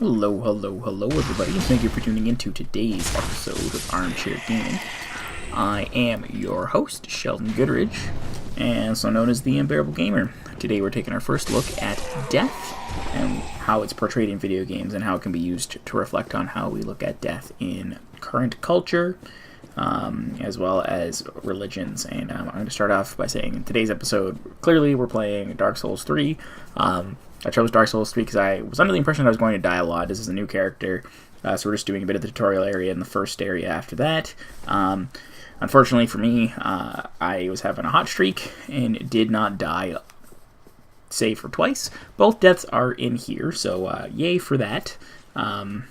Hello, hello, hello everybody. Thank you for tuning in to today's episode of Armchair Gaming. I am your host, Sheldon Goodridge, and also known as the Unbearable Gamer. Today we're taking our first look at death and how it's portrayed in video games and how it can be used to reflect on how we look at death in current culture, as well as religions. And I'm going to start off by saying in today's episode, clearly we're playing Dark Souls 3. I chose Dark Souls 3 because I was under the impression I was going to die a lot. This is a new character, so we're just doing a bit of the tutorial area and the first area after that. Unfortunately for me, I was having a hot streak and did not die, save for twice. Both deaths are in here, so yay for that. I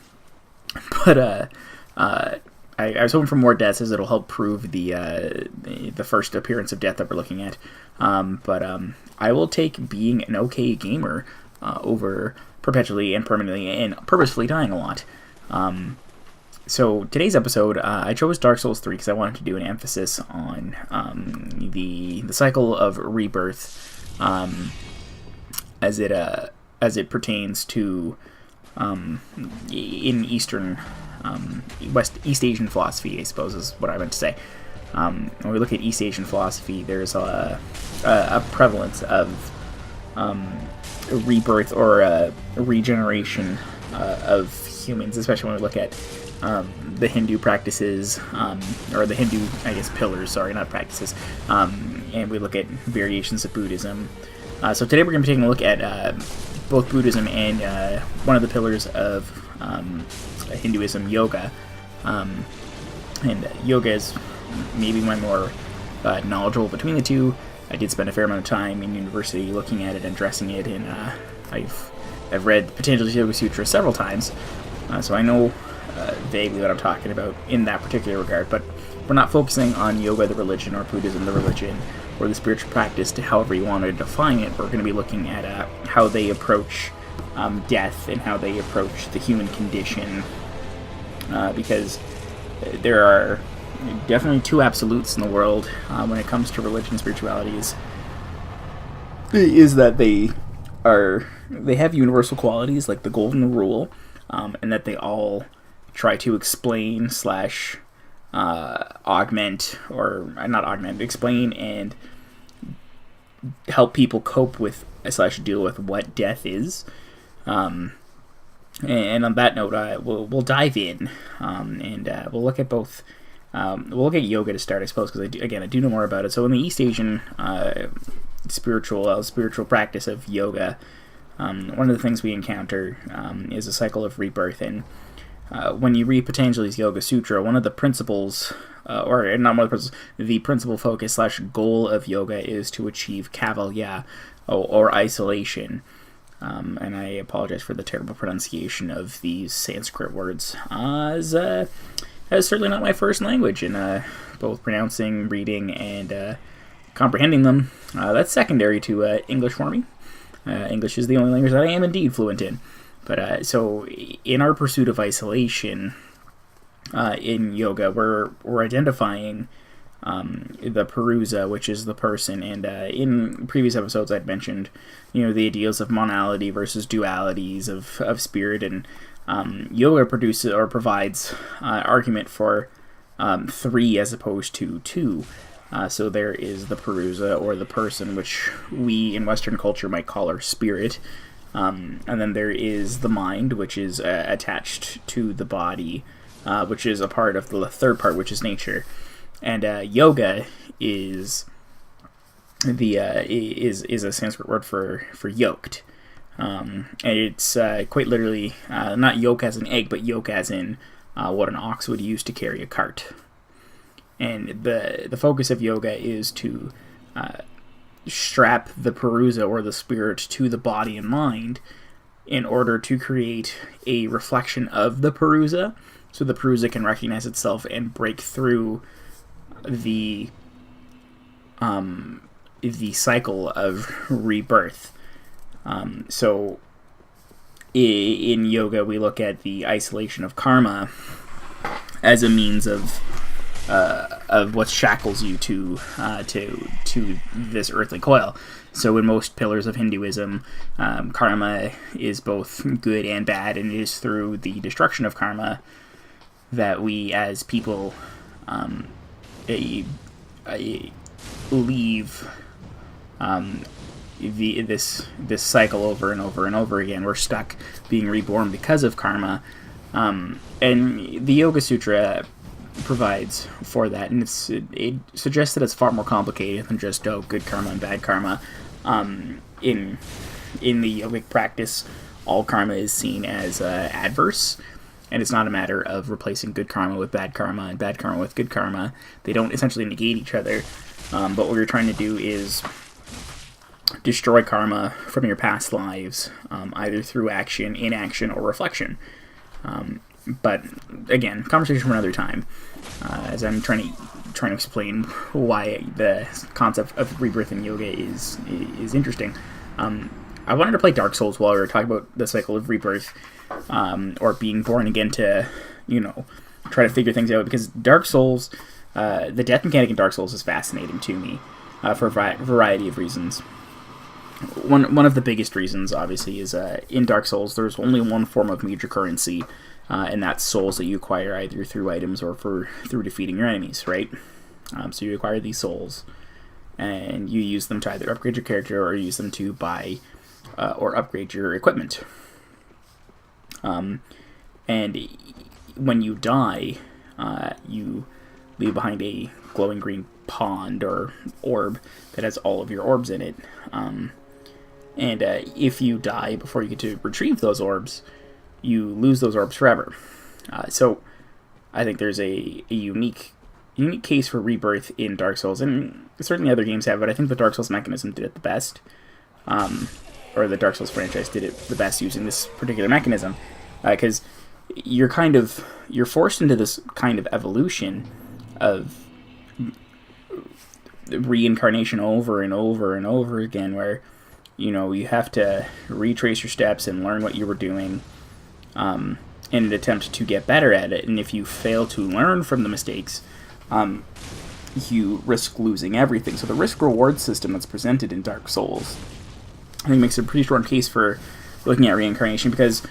was hoping for more deaths as it'll help prove the first appearance of death that we're looking at. I will take being an okay gamer over perpetually and permanently and purposefully dying a lot. So today's episode, I chose Dark Souls 3 because I wanted to do an emphasis on the cycle of rebirth as it pertains to in Eastern East Asian philosophy, I suppose is what I meant to say. When we look at East Asian philosophy, there's a prevalence of rebirth or regeneration of humans, especially when we look at the Hindu practices, or the Hindu, I guess, pillars, sorry, not practices, and we look at variations of Buddhism. So today we're going to be taking a look at both Buddhism and one of the pillars of Hinduism, yoga. And yoga is maybe my more knowledgeable between the two. I did spend a fair amount of time in university looking at it and addressing it, and I've read Patanjali's Yoga Sutra several times, so I know vaguely what I'm talking about in that particular regard. But we're not focusing on yoga, the religion, or Buddhism, the religion, or the spiritual practice, to however you want to define it. We're going to be looking at how they approach death and how they approach the human condition, because there are definitely two absolutes in the world when it comes to religion and spiritualities. Is that they have universal qualities like the golden rule, and that they all try to explain slash augment, or not augment, explain and help people cope with slash deal with what death is. And on that note, we'll dive in, and we'll look at both. We'll look at yoga to start, I suppose, because I do know more about it. So in the East Asian spiritual practice of yoga, one of the things we encounter is a cycle of rebirth. And when you read Patanjali's Yoga Sutra, one of the principles, or not one of the principles, the principal focus slash goal of yoga is to achieve kaivalya, or isolation. And I apologize for the terrible pronunciation of these Sanskrit words, as that's certainly not my first language, and both pronouncing, reading, and comprehending them, that's secondary to English for me. English is the only language that I am indeed fluent in. But so in our pursuit of isolation in yoga, we're identifying the Purusa, which is the person, and in previous episodes I'd mentioned, the ideals of monality versus dualities of spirit, and yoga produces or provides argument for 3 as opposed to 2. So there is the Purusa, or the person, which we in Western culture might call our spirit, and then there is the mind, which is attached to the body, which is a part of the third part, which is nature. And yoga is is a Sanskrit word for yoked. And it's quite literally not yoke as an egg, but yoke as in what an ox would use to carry a cart. And the focus of yoga is to strap the Purusa, or the spirit, to the body and mind in order to create a reflection of the Purusa, so the Purusa can recognize itself and break through the cycle of rebirth. So in yoga, we look at the isolation of karma as a means of what shackles you to this earthly coil. So in most pillars of Hinduism, karma is both good and bad, and it is through the destruction of karma that we as people leave this cycle over and over and over again. We're stuck being reborn because of karma, and the Yoga Sutra provides for that, and it suggests that it's far more complicated than just good karma and bad karma. In the yogic practice, all karma is seen as adverse, and it's not a matter of replacing good karma with bad karma and bad karma with good karma. They don't essentially negate each other, but what you're trying to do is destroy karma from your past lives, either through action, inaction, or reflection. But again, conversation for another time, as I'm trying to explain why the concept of rebirth in yoga is interesting. I wanted to play Dark Souls while we were talking about the cycle of rebirth, or being born again, to try to figure things out, because Dark Souls, the death mechanic in Dark Souls is fascinating to me for a variety of reasons. One of the biggest reasons, obviously, is in Dark Souls there's only one form of major currency, and that's souls that you acquire either through items or through defeating your enemies, right? So you acquire these souls, and you use them to either upgrade your character or use them to buy or upgrade your equipment. And when you die, you leave behind a glowing green pond or orb that has all of your orbs in it. And if you die before you get to retrieve those orbs, you lose those orbs forever. So I think there's a unique case for rebirth in Dark Souls, and certainly other games have, but I think the Dark Souls mechanism did it the best. Or the Dark Souls franchise did it the best using this particular mechanism, because you're forced into this kind of evolution of reincarnation over and over and over again, where you have to retrace your steps and learn what you were doing in an attempt to get better at it. And if you fail to learn from the mistakes, you risk losing everything. So the risk-reward system that's presented in Dark Souls, I think, makes a pretty strong case for looking at reincarnation, because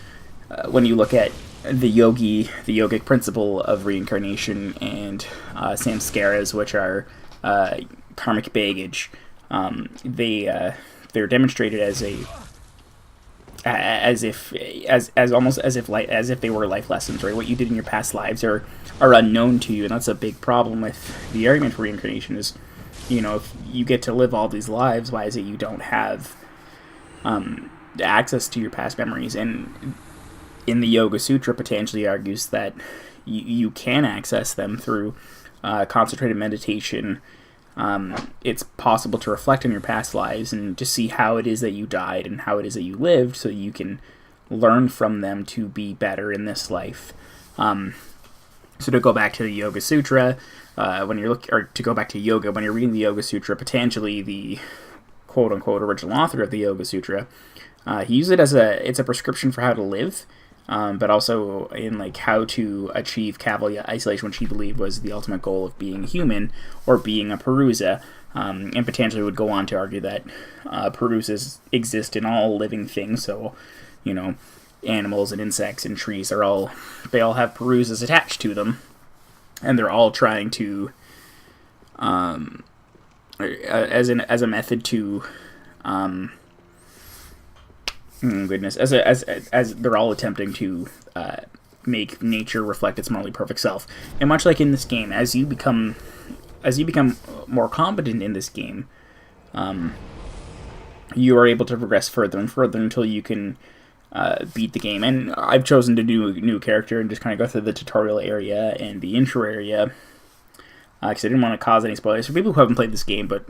when you look at the yogic principle of reincarnation and samskaras, which are karmic baggage, they're demonstrated as if they were life lessons, right? What you did in your past lives are unknown to you, and that's a big problem with the argument for reincarnation. Is if you get to live all these lives, why is it you don't have access to your past memories? And in the Yoga Sutra, potentially argues that you can access them through concentrated meditation. It's possible to reflect on your past lives and to see how it is that you died and how it is that you lived, so you can learn from them to be better in this life. So to go back to the Yoga Sutra, to go back to yoga, when you're reading the Yoga Sutra, potentially the quote-unquote original author of the Yoga Sutra, he used it as it's a prescription for how to live, but also in how to achieve Kavalia isolation, which he believed was the ultimate goal of being human, or being a Purusa, and potentially would go on to argue that Purusas exist in all living things. So, animals and insects and trees they all have Purusas attached to them, and they're all trying to, as a method to, as they're all attempting to make nature reflect its morally perfect self. And much like in this game, as you become more competent in this game, you are able to progress further and further until you can beat the game. And I've chosen to do a new character and just kind of go through the tutorial area and the intro area, because I didn't want to cause any spoilers for people who haven't played this game, but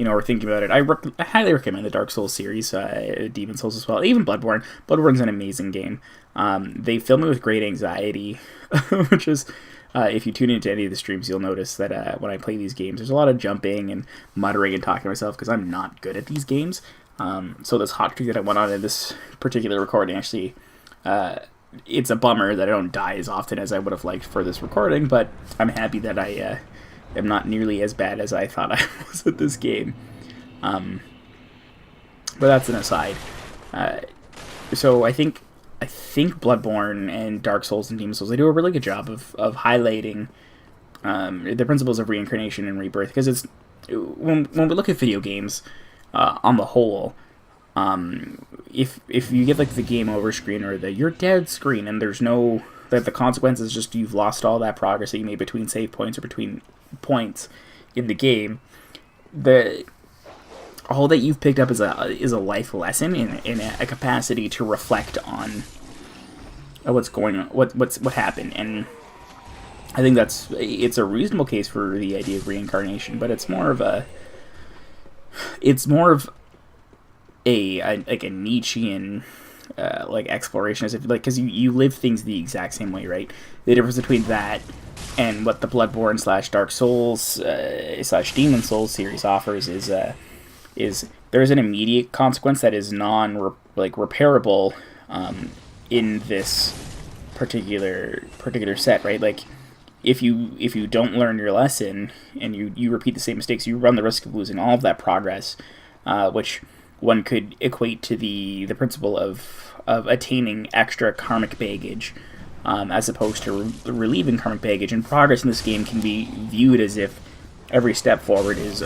are thinking about it. I highly recommend the Dark Souls series, Demon Souls as well, even Bloodborne. Bloodborne's an amazing game. They film it with great anxiety, which is, if you tune into any of the streams, you'll notice that when I play these games, there's a lot of jumping and muttering and talking to myself, because I'm not good at these games. So this hot streak that I went on in this particular recording, actually, it's a bummer that I don't die as often as I would have liked for this recording, but I'm happy that I am not nearly as bad as I thought I was at this game. But that's an aside. So I think Bloodborne and Dark Souls and Demon Souls, they do a really good job of highlighting the principles of reincarnation and rebirth, because it's when we look at video games on the whole, if you get like the game over screen or the you're dead screen, and there's no, that the consequence is just you've lost all that progress that you made between save points or between points in the game, all that you've picked up is a life lesson in a capacity to reflect on what's going on, what happened. And I think it's a reasonable case for the idea of reincarnation, but it's more of a like a Nietzschean like exploration, as if like, because you live things the exact same way, right? The difference between that and what the Bloodborne / Dark Souls / Demon Souls series offers is there's an immediate consequence that is repairable in this particular set, right? Like if you don't learn your lesson and you repeat the same mistakes, you run the risk of losing all of that progress, which one could equate to the principle of attaining extra karmic baggage, as opposed to relieving karmic baggage. And progress in this game can be viewed as if every step forward is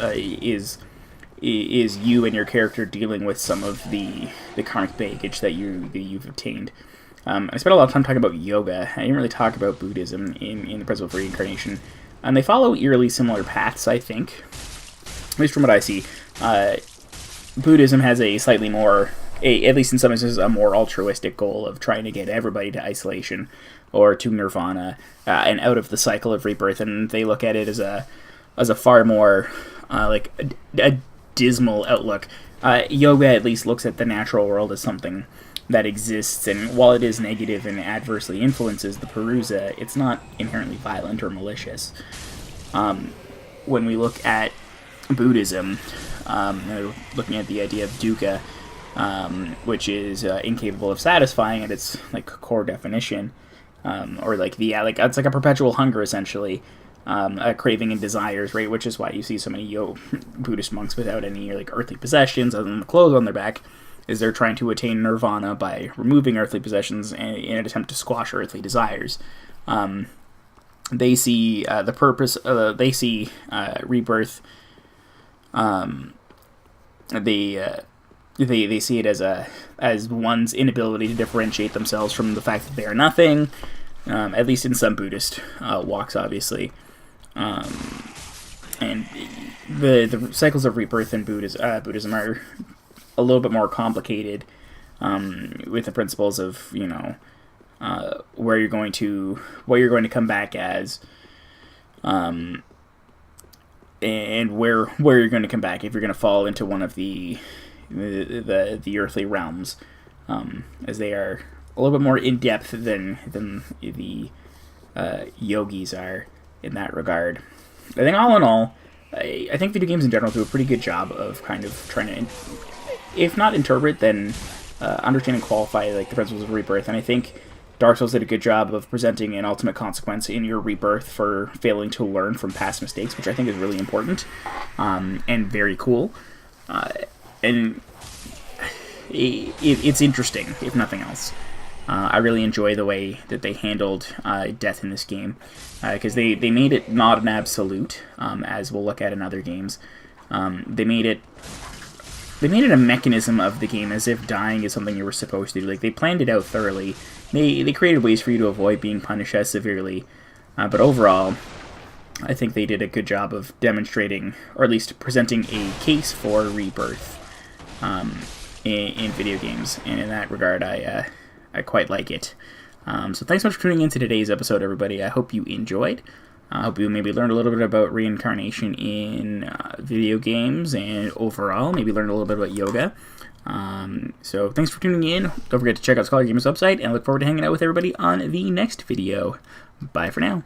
you and your character dealing with some of the karmic baggage that you've obtained. I spent a lot of time talking about yoga. I didn't really talk about Buddhism in the principle of reincarnation. And they follow eerily similar paths, I think. At least from what I see. Buddhism has a slightly more, at least in some instances, a more altruistic goal of trying to get everybody to isolation or to nirvana and out of the cycle of rebirth. And they look at it as a far more like a dismal outlook. Yoga at least looks at the natural world as something that exists, and while it is negative and adversely influences the Perusa, it's not inherently violent or malicious. When we look at Buddhism, looking at the idea of dukkha, which is incapable of satisfying at its like core definition, or like it's like a perpetual hunger essentially. A craving and desires, right? Which is why you see so many Buddhist monks without any like earthly possessions other than the clothes on their back, is they're trying to attain nirvana by removing earthly possessions in an attempt to squash earthly desires. They see the purpose. They see rebirth. They see it as one's inability to differentiate themselves from the fact that they are nothing. At least in some Buddhist walks, obviously. And the cycles of rebirth in Buddhism are a little bit more complicated, with the principles of where you're going to come back as, and where you're going to come back if you're going to fall into one of the earthly realms, as they are a little bit more in depth than the yogis are in that regard. I think all in all, I think video games in general do a pretty good job of kind of trying to, if not interpret, then understand and qualify like the principles of rebirth. And I think Dark Souls did a good job of presenting an ultimate consequence in your rebirth for failing to learn from past mistakes, which I think is really important and very cool. And it's interesting, if nothing else. I really enjoy the way that they handled death in this game, because they made it not an absolute, as we'll look at in other games. They made it a mechanism of the game, as if dying is something you were supposed to do. Like, they planned it out thoroughly. They created ways for you to avoid being punished as severely. But overall, I think they did a good job of demonstrating, or at least presenting a case for rebirth in video games. And in that regard, I quite like it. So thanks so much for tuning in to today's episode, everybody. I hope you enjoyed. I hope you maybe learned a little bit about reincarnation in video games, and overall maybe learned a little bit about yoga. So thanks for tuning in. Don't forget to check out Scholar Gamer's website, and I look forward to hanging out with everybody on the next video. Bye for now.